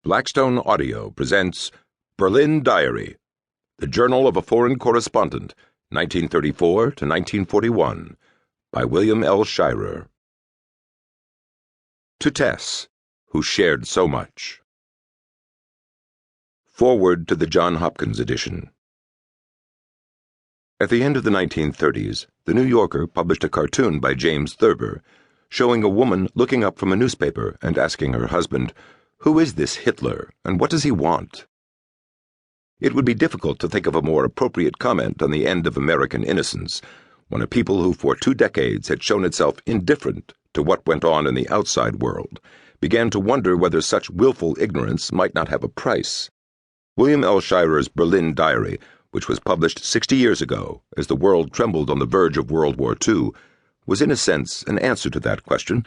Blackstone Audio presents Berlin Diary, The Journal of a Foreign Correspondent, 1934 to 1941, by William L. Shirer. To Tess, who shared so much. Forward to the John Hopkins edition. At the end of the 1930s, The New Yorker published a cartoon by James Thurber, showing a woman looking up from a newspaper and asking her husband, "Who is this Hitler, and what does he want?" It would be difficult to think of a more appropriate comment on the end of American innocence, when a people who for 2 decades had shown itself indifferent to what went on in the outside world began to wonder whether such willful ignorance might not have a price. William L. Shirer's Berlin Diary, which was published 60 years ago as the world trembled on the verge of World War II, was in a sense an answer to that question,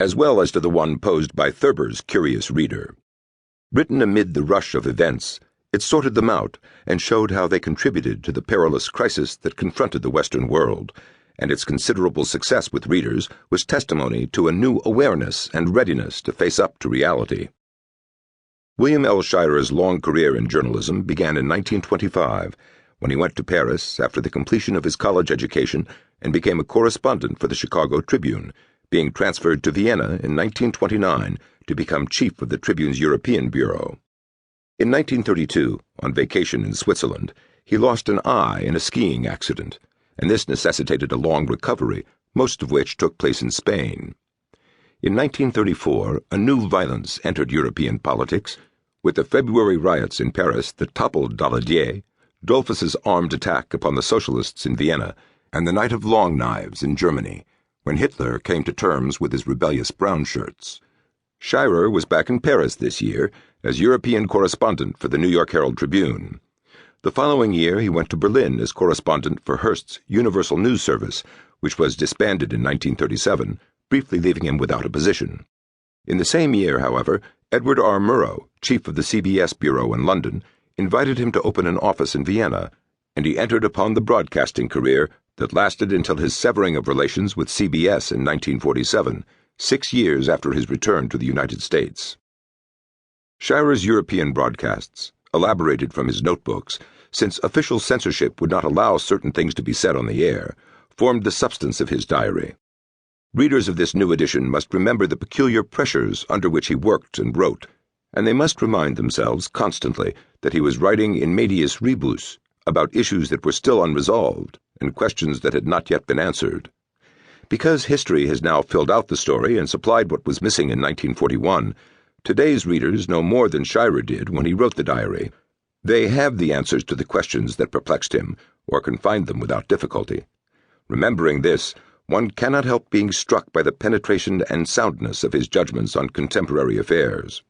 as well as to the one posed by Thurber's curious reader. Written amid the rush of events, it sorted them out and showed how they contributed to the perilous crisis that confronted the Western world, and its considerable success with readers was testimony to a new awareness and readiness to face up to reality. William L. Shirer's long career in journalism began in 1925, when he went to Paris after the completion of his college education and became a correspondent for the Chicago Tribune, being transferred to Vienna in 1929 to become chief of the Tribune's European Bureau. In 1932, on vacation in Switzerland, he lost an eye in a skiing accident, and this necessitated a long recovery, most of which took place in Spain. In 1934, a new violence entered European politics, with the February riots in Paris that toppled Daladier, Dollfuss's armed attack upon the socialists in Vienna, and the Night of Long Knives in Germany, when Hitler came to terms with his rebellious brown shirts. Shirer was back in Paris this year as European correspondent for the New York Herald Tribune. The following year he went to Berlin as correspondent for Hearst's Universal News Service, which was disbanded in 1937, briefly leaving him without a position. In the same year, however, Edward R. Murrow, chief of the CBS Bureau in London, invited him to open an office in Vienna, and he entered upon the broadcasting career that lasted until his severing of relations with CBS in 1947, 6 years after his return to the United States. Shirer's European broadcasts, elaborated from his notebooks, since official censorship would not allow certain things to be said on the air, formed the substance of his diary. Readers of this new edition must remember the peculiar pressures under which he worked and wrote, and they must remind themselves constantly that he was writing in medias rebus about issues that were still unresolved and questions that had not yet been answered. Because history has now filled out the story and supplied what was missing in 1941, today's readers know more than Shirer did when he wrote the diary. They have the answers to the questions that perplexed him, or can find them without difficulty. Remembering this, one cannot help being struck by the penetration and soundness of his judgments on contemporary affairs.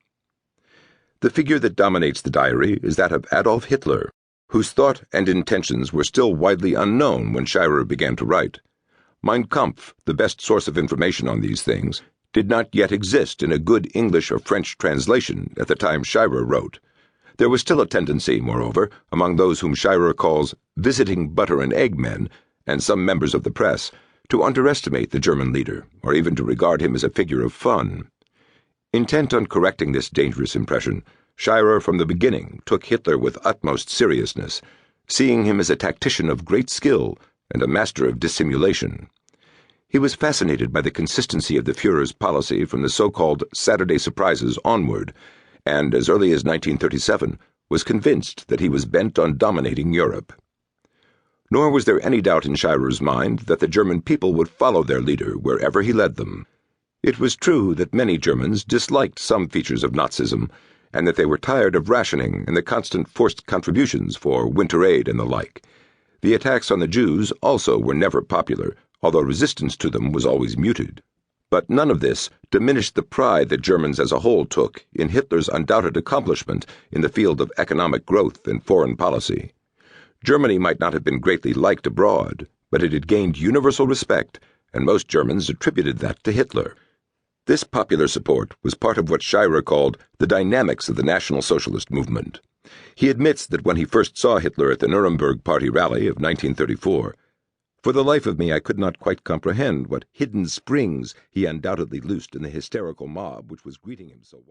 The figure that dominates the diary is that of Adolf Hitler, whose thought and intentions were still widely unknown when Shirer began to write. Mein Kampf, the best source of information on these things, did not yet exist in a good English or French translation at the time Shirer wrote. There was still a tendency, moreover, among those whom Shirer calls visiting butter and egg men, and some members of the press, to underestimate the German leader, or even to regard him as a figure of fun. Intent on correcting this dangerous impression, Shirer from the beginning took Hitler with utmost seriousness, seeing him as a tactician of great skill and a master of dissimulation. He was fascinated by the consistency of the Führer's policy from the so-called Saturday surprises onward, and as early as 1937 was convinced that he was bent on dominating Europe. Nor was there any doubt in Shirer's mind that the German people would follow their leader wherever he led them. It was true that many Germans disliked some features of Nazism, and that they were tired of rationing and the constant forced contributions for winter aid and the like. The attacks on the Jews also were never popular, although resistance to them was always muted. But none of this diminished the pride that Germans as a whole took in Hitler's undoubted accomplishment in the field of economic growth and foreign policy. Germany might not have been greatly liked abroad, but it had gained universal respect, and most Germans attributed that to Hitler. This popular support was part of what Shirer called the dynamics of the National Socialist movement. He admits that when he first saw Hitler at the Nuremberg Party rally of 1934, "For the life of me I could not quite comprehend what hidden springs he undoubtedly loosed in the hysterical mob which was greeting him so